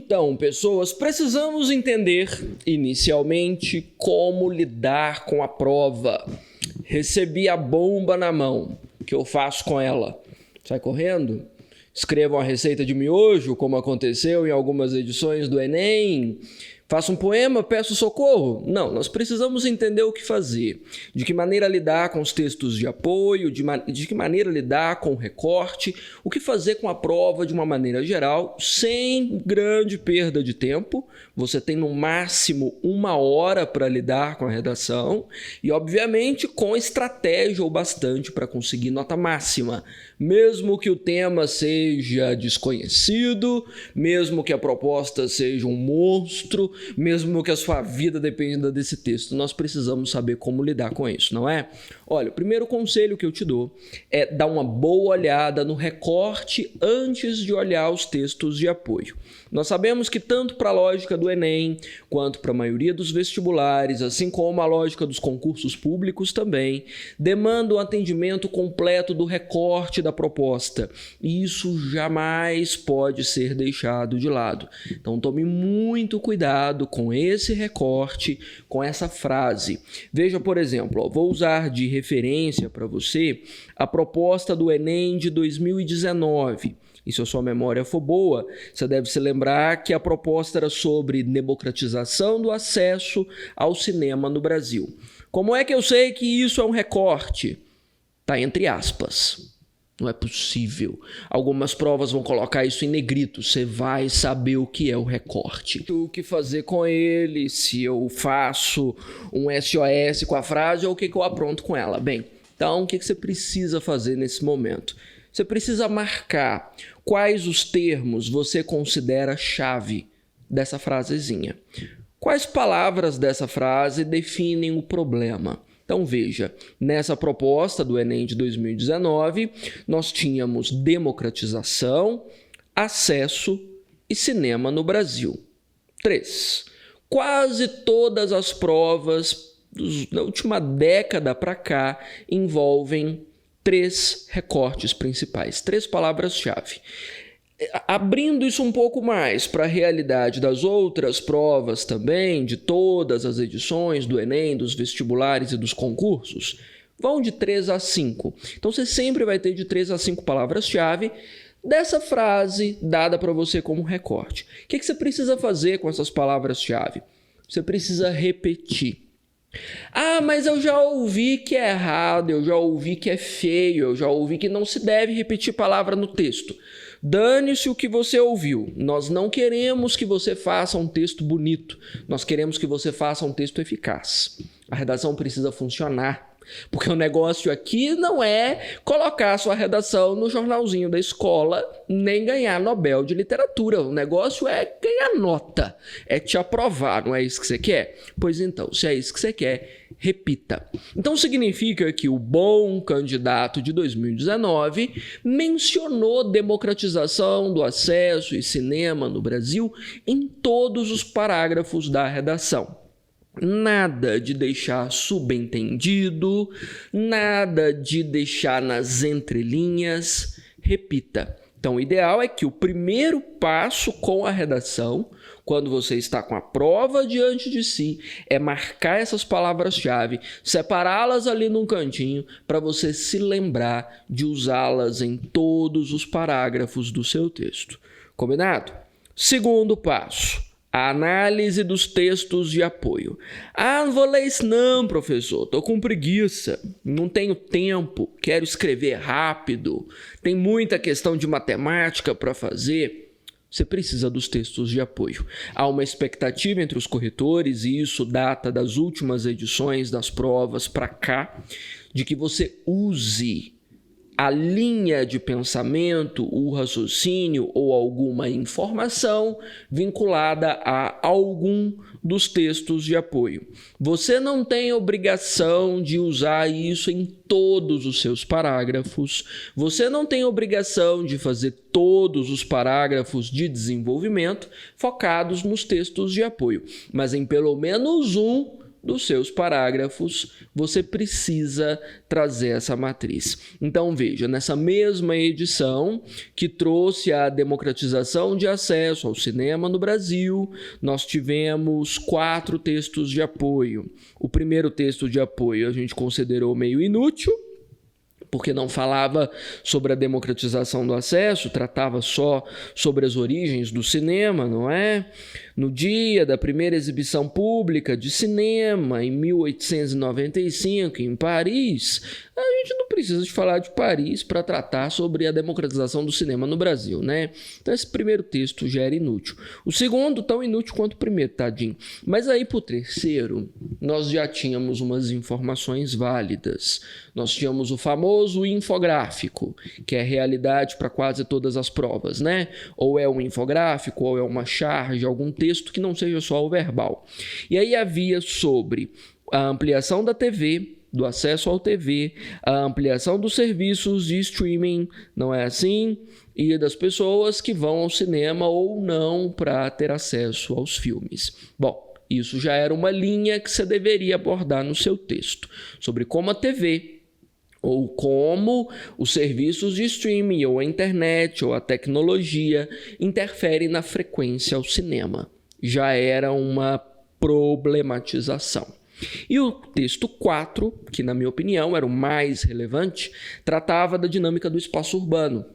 Então, pessoas, precisamos entender inicialmente como lidar com a prova. Recebi a bomba na mão. O que eu faço com ela? Sai correndo? Escrevo uma receita de miojo, como aconteceu em algumas edições do Enem? Faço um poema, peço socorro? Não, nós precisamos entender o que fazer, de que maneira lidar com os textos de apoio, de que maneira lidar com o recorte, o que fazer com a prova de uma maneira geral, sem grande perda de tempo. Você tem no máximo 1 hora para lidar com a redação e, obviamente, com estratégia ou bastante para conseguir nota máxima. Mesmo que o tema seja desconhecido, mesmo que a proposta seja um monstro, mesmo que a sua vida dependa desse texto, nós precisamos saber como lidar com isso, não é? Olha, o primeiro conselho que eu te dou é dar uma boa olhada no recorte antes de olhar os textos de apoio. Nós sabemos que tanto para a lógica do Enem, quanto para a maioria dos vestibulares, assim como a lógica dos concursos públicos também, demanda um atendimento completo do recorte da proposta. E isso jamais pode ser deixado de lado. Então tome muito cuidado com esse recorte, com essa frase. Veja, por exemplo, vou usar de referência para você a proposta do Enem de 2019. E se a sua memória for boa, você deve se lembrar que a proposta era sobre democratização do acesso ao cinema no Brasil. Como é que eu sei que isso é um recorte? Está entre aspas. Não é possível. Algumas provas vão colocar isso em negrito. Você vai saber o que é o recorte. O que fazer com ele, se eu faço um SOS com a frase ou o que eu apronto com ela. Bem, então o que você precisa fazer nesse momento? Você precisa marcar quais os termos você considera chave dessa frasezinha. Quais palavras dessa frase definem o problema? Então veja, nessa proposta do Enem de 2019, nós tínhamos democratização, acesso e cinema no Brasil. 3. Quase todas as provas da última década para cá envolvem 3 recortes principais, 3 palavras-chave. Abrindo isso um pouco mais para a realidade das outras provas também, de todas as edições do Enem, dos vestibulares e dos concursos, vão de 3 a 5. Então você sempre vai ter de 3 a 5 palavras-chave dessa frase dada para você como recorte. O que você precisa fazer com essas palavras-chave? Você precisa repetir. Ah, mas eu já ouvi que é errado, eu já ouvi que é feio, eu já ouvi que não se deve repetir palavra no texto. Dane-se o que você ouviu. Nós não queremos que você faça um texto bonito. Nós queremos que você faça um texto eficaz. A redação precisa funcionar. Porque o negócio aqui não é colocar a sua redação no jornalzinho da escola, nem ganhar Nobel de Literatura. O negócio é ganhar nota, é te aprovar, não é isso que você quer? Pois então, se é isso que você quer, repita. Então significa que o bom candidato de 2019 mencionou democratização do acesso e cinema no Brasil em todos os parágrafos da redação. Nada de deixar subentendido, nada de deixar nas entrelinhas. Repita. Então, o ideal é que o primeiro passo com a redação, quando você está com a prova diante de si, é marcar essas palavras-chave, separá-las ali num cantinho para você se lembrar de usá-las em todos os parágrafos do seu texto. Combinado? Segundo passo. A análise dos textos de apoio. Ah, não vou ler isso não, professor. Estou com preguiça. Não tenho tempo. Quero escrever rápido. Tem muita questão de matemática para fazer. Você precisa dos textos de apoio. Há uma expectativa entre os corretores, e isso data das últimas edições das provas para cá, de que você use a linha de pensamento, o raciocínio ou alguma informação vinculada a algum dos textos de apoio. Você não tem obrigação de usar isso em todos os seus parágrafos, você não tem obrigação de fazer todos os parágrafos de desenvolvimento focados nos textos de apoio, mas em pelo menos um dos seus parágrafos, você precisa trazer essa matriz. Então, veja, nessa mesma edição que trouxe a democratização de acesso ao cinema no Brasil, nós tivemos 4 textos de apoio. O primeiro texto de apoio a gente considerou meio inútil, porque não falava sobre a democratização do acesso, tratava só sobre as origens do cinema, não é? No dia da primeira exibição pública de cinema, em 1895, em Paris, a gente não precisa de falar de Paris para tratar sobre a democratização do cinema no Brasil, né? Então esse primeiro texto já era inútil. O segundo, tão inútil quanto o primeiro, tadinho. Mas aí pro terceiro, nós já tínhamos umas informações válidas. Nós tínhamos o famoso infográfico, que é realidade para quase todas as provas, né? Ou é um infográfico, ou é uma charge, algum texto que não seja só o verbal. E aí havia sobre a ampliação da TV, do acesso ao TV, a ampliação dos serviços de streaming, não é assim? E das pessoas que vão ao cinema ou não para ter acesso aos filmes. Bom, isso já era uma linha que você deveria abordar no seu texto, sobre como a TV ou como os serviços de streaming, ou a internet, ou a tecnologia interferem na frequência ao cinema. Já era uma problematização. E o texto 4, que na minha opinião era o mais relevante, tratava da dinâmica do espaço urbano,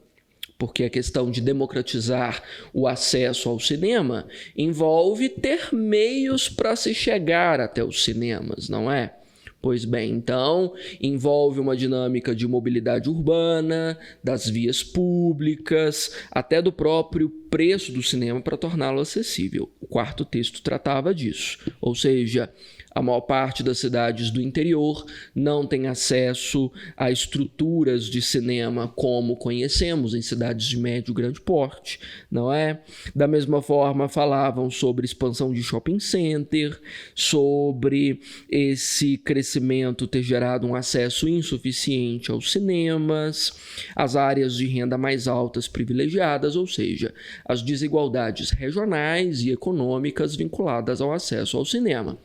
porque a questão de democratizar o acesso ao cinema envolve ter meios para se chegar até os cinemas, não é? Pois bem, então, envolve uma dinâmica de mobilidade urbana, das vias públicas, até do próprio preço do cinema para torná-lo acessível. O quarto texto tratava disso, ou seja, a maior parte das cidades do interior não tem acesso a estruturas de cinema como conhecemos em cidades de médio e grande porte, não é? Da mesma forma, falavam sobre expansão de shopping center, sobre esse crescimento ter gerado um acesso insuficiente aos cinemas, as áreas de renda mais altas privilegiadas, ou seja, as desigualdades regionais e econômicas vinculadas ao acesso ao cinema.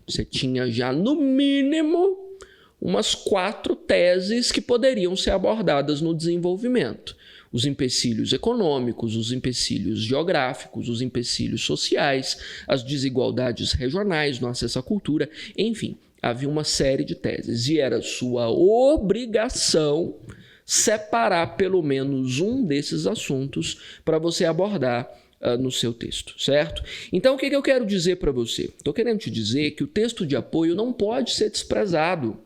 Você tinha já, no mínimo, umas 4 teses que poderiam ser abordadas no desenvolvimento. Os empecilhos econômicos, os empecilhos geográficos, os empecilhos sociais, as desigualdades regionais no acesso à cultura, enfim, havia uma série de teses e era sua obrigação separar pelo menos um desses assuntos para você abordar no seu texto, certo? Então, o que eu quero dizer para você? Estou querendo te dizer que o texto de apoio não pode ser desprezado.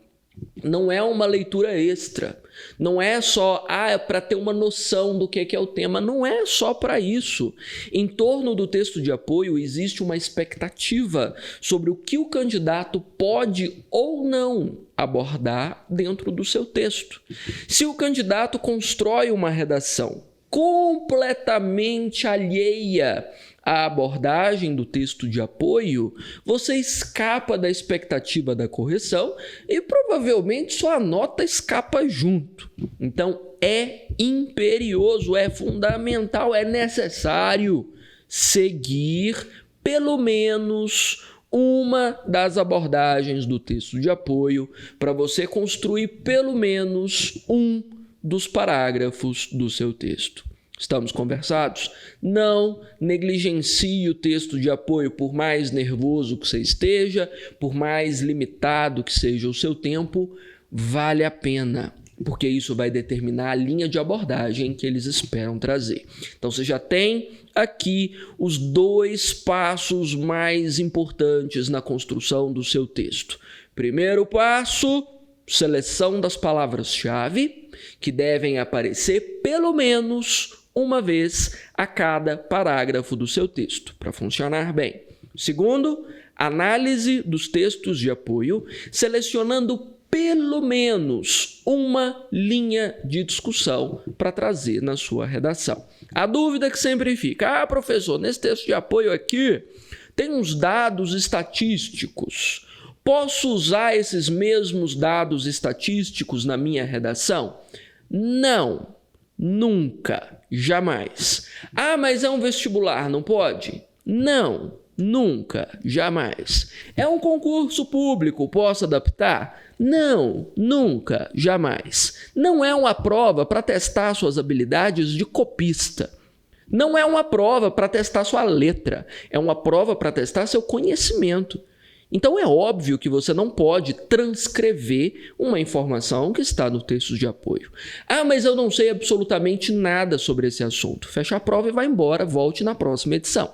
Não é uma leitura extra. Não é só para ter uma noção do que é o tema. Não é só para isso. Em torno do texto de apoio existe uma expectativa sobre o que o candidato pode ou não abordar dentro do seu texto. Se o candidato constrói uma redação completamente alheia à abordagem do texto de apoio, você escapa da expectativa da correção e provavelmente sua nota escapa junto. Então é imperioso, é fundamental, é necessário seguir pelo menos uma das abordagens do texto de apoio para você construir pelo menos um dos parágrafos do seu texto. Estamos conversados? Não negligencie o texto de apoio, por mais nervoso que você esteja, por mais limitado que seja o seu tempo, vale a pena, porque isso vai determinar a linha de abordagem que eles esperam trazer. Então você já tem aqui os 2 passos mais importantes na construção do seu texto. Primeiro passo, seleção das palavras-chave, que devem aparecer pelo menos uma vez a cada parágrafo do seu texto, para funcionar bem. Segundo, análise dos textos de apoio, selecionando pelo menos uma linha de discussão para trazer na sua redação. A dúvida que sempre fica, professor, nesse texto de apoio aqui tem uns dados estatísticos. Posso usar esses mesmos dados estatísticos na minha redação? Não, nunca, jamais. Mas é um vestibular, não pode? Não, Nunca, jamais. É um concurso público, posso adaptar? Não, nunca, jamais. Não é uma prova para testar suas habilidades de copista. Não é uma prova para testar sua letra. É uma prova para testar seu conhecimento. Então é óbvio que você não pode transcrever uma informação que está no texto de apoio. Ah, mas eu não sei absolutamente nada sobre esse assunto. Fecha a prova e vai embora, volte na próxima edição.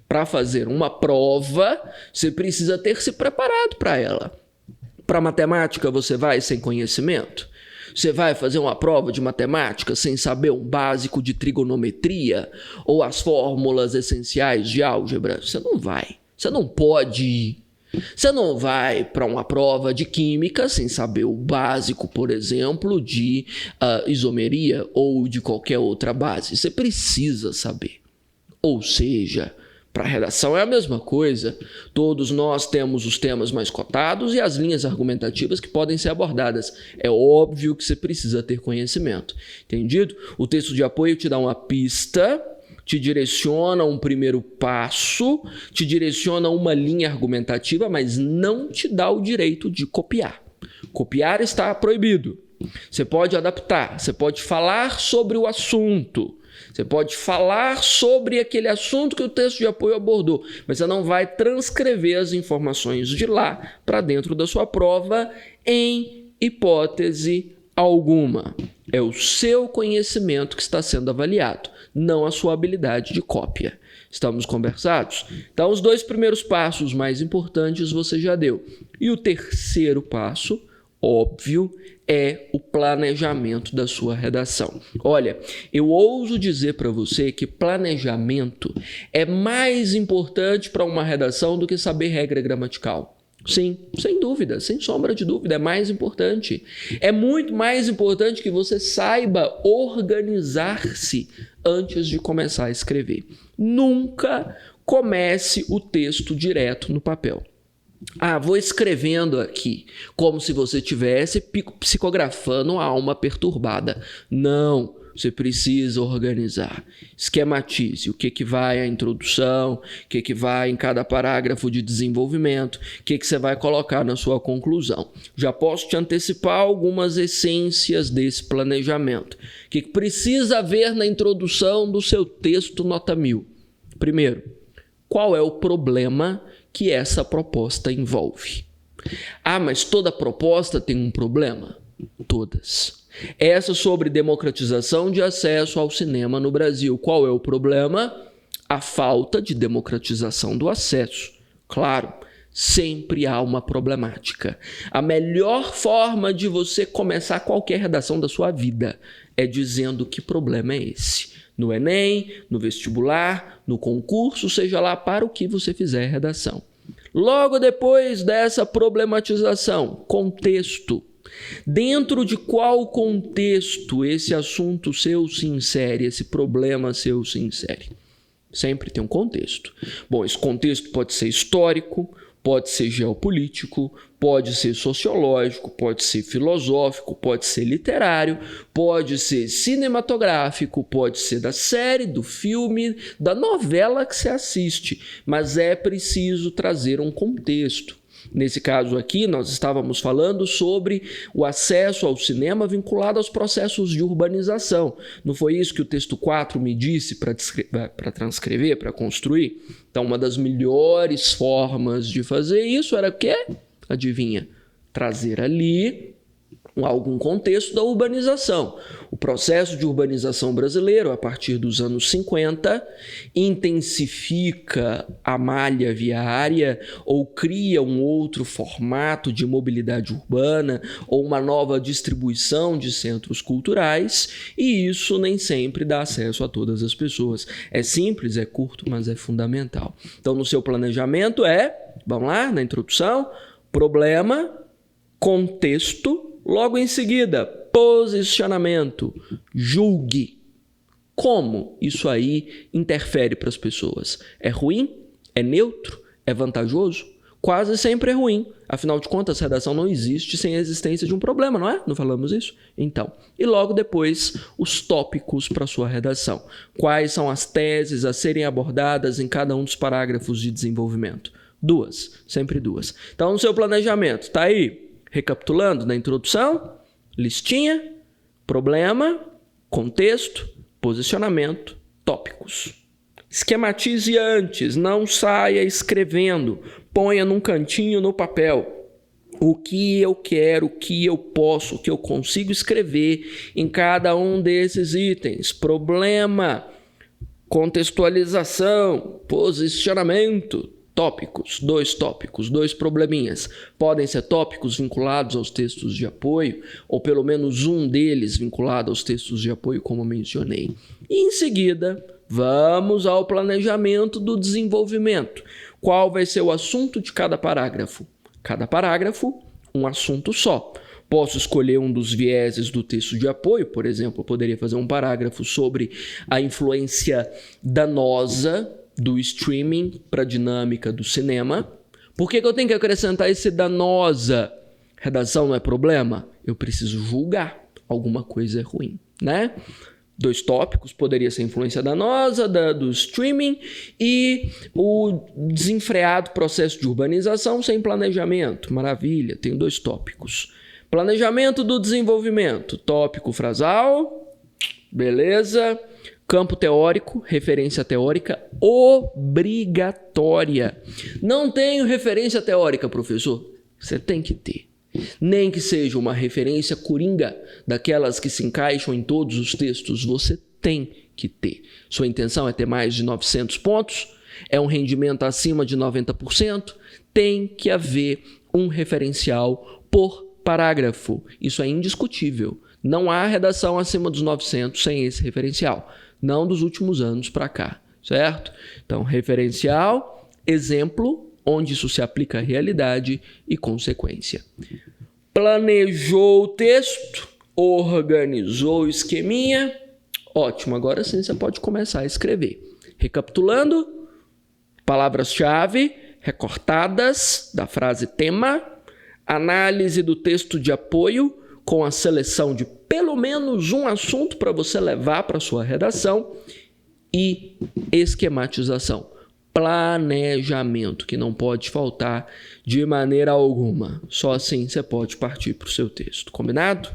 Para fazer uma prova, você precisa ter se preparado para ela. Para matemática, você vai sem conhecimento? Você vai fazer uma prova de matemática sem saber um básico de trigonometria ou as fórmulas essenciais de álgebra? Você não vai. Você não pode ir. Você não vai para uma prova de química sem saber o básico, por exemplo, de isomeria ou de qualquer outra base. Você precisa saber. Ou seja, para a redação é a mesma coisa. Todos nós temos os temas mais cotados e as linhas argumentativas que podem ser abordadas. É óbvio que você precisa ter conhecimento. Entendido? O texto de apoio te dá uma pista, te direciona um primeiro passo, te direciona uma linha argumentativa, mas não te dá o direito de copiar. Copiar está proibido. Você pode adaptar, você pode falar sobre o assunto, você pode falar sobre aquele assunto que o texto de apoio abordou, mas você não vai transcrever as informações de lá para dentro da sua prova em hipótese alguma. É o seu conhecimento que está sendo avaliado, não a sua habilidade de cópia. Estamos conversados? Então, os 2 primeiros passos mais importantes você já deu. E o terceiro passo, óbvio, é o planejamento da sua redação. Olha, eu ouso dizer para você que planejamento é mais importante para uma redação do que saber regra gramatical. Sim, sem dúvida, sem sombra de dúvida, é mais importante. É muito mais importante que você saiba organizar-se antes de começar a escrever. Nunca comece o texto direto no papel. Ah, vou escrevendo aqui, como se você estivesse psicografando uma alma perturbada. Não, você precisa organizar. Esquematize o que vai a introdução, o que vai em cada parágrafo de desenvolvimento, o que você vai colocar na sua conclusão. Já posso te antecipar algumas essências desse planejamento. O que precisa haver na introdução do seu texto nota 1000? Primeiro, qual é o problema que essa proposta envolve? Ah, mas toda proposta tem um problema? Todas. Essa sobre democratização de acesso ao cinema no Brasil. Qual é o problema? A falta de democratização do acesso. Claro, sempre há uma problemática. A melhor forma de você começar qualquer redação da sua vida é dizendo que problema é esse. No Enem, no vestibular, no concurso, seja lá para o que você fizer redação. Logo depois dessa problematização, contexto. Dentro de qual contexto esse assunto seu se insere, esse problema seu se insere? Sempre tem um contexto. Bom, esse contexto pode ser histórico, pode ser geopolítico, pode ser sociológico, pode ser filosófico, pode ser literário, pode ser cinematográfico, pode ser da série, do filme, da novela que você assiste, mas é preciso trazer um contexto. Nesse caso aqui, nós estávamos falando sobre o acesso ao cinema vinculado aos processos de urbanização. Não foi isso que o texto 4 me disse para transcrever, para construir? Então, uma das melhores formas de fazer isso era o quê? Adivinha? Trazer ali algum contexto da urbanização. O processo de urbanização brasileiro, a partir dos anos 50, intensifica a malha viária ou cria um outro formato de mobilidade urbana ou uma nova distribuição de centros culturais, e isso nem sempre dá acesso a todas as pessoas. É simples, é curto, mas é fundamental. Então, no seu planejamento vamos lá, na introdução, problema, contexto. Logo em seguida, posicionamento, julgue. Como isso aí interfere para as pessoas? É ruim? É neutro? É vantajoso? quase sempre é ruim. Afinal de contas, redação não existe sem a existência de um problema, não é? Não falamos isso? Então, e logo depois, os tópicos para sua redação. Quais são as teses a serem abordadas em cada um dos parágrafos de desenvolvimento? 2, sempre 2. Então, no seu planejamento, tá aí, recapitulando na introdução, listinha, problema, contexto, posicionamento, tópicos. Esquematize antes, não saia escrevendo, ponha num cantinho no papel o que eu quero, o que eu posso, o que eu consigo escrever em cada um desses itens. Problema, contextualização, posicionamento, tópicos, 2 probleminhas. Podem ser tópicos vinculados aos textos de apoio, ou pelo menos um deles vinculado aos textos de apoio, como mencionei. E em seguida, vamos ao planejamento do desenvolvimento. Qual vai ser o assunto de cada parágrafo? Cada parágrafo, um assunto só. Posso escolher um dos vieses do texto de apoio, por exemplo, eu poderia fazer um parágrafo sobre a influência danosa do streaming para a dinâmica do cinema. Por que eu tenho que acrescentar esse danosa? Redação não é problema? Eu preciso julgar. Alguma coisa é ruim, né? 2 tópicos, poderia ser a influência danosa do streaming e o desenfreado processo de urbanização sem planejamento. Maravilha, tenho 2 tópicos. Planejamento do desenvolvimento, tópico frasal, beleza. Campo teórico, referência teórica obrigatória. Não tenho referência teórica, professor? Você tem que ter. Nem que seja uma referência coringa, daquelas que se encaixam em todos os textos, você tem que ter. Sua intenção é ter mais de 900 pontos? É um rendimento acima de 90%? Tem que haver um referencial por parágrafo. Isso é indiscutível. Não há redação acima dos 900 sem esse referencial. Não dos últimos anos para cá, certo? Então, referencial, exemplo, onde isso se aplica à realidade e consequência. Planejou o texto, organizou o esqueminha, ótimo, agora sim você pode começar a escrever. Recapitulando, palavras-chave recortadas da frase tema, análise do texto de apoio com a seleção de pelo menos um assunto para você levar para sua redação e esquematização. Planejamento, que não pode faltar de maneira alguma. Só assim você pode partir para o seu texto. Combinado?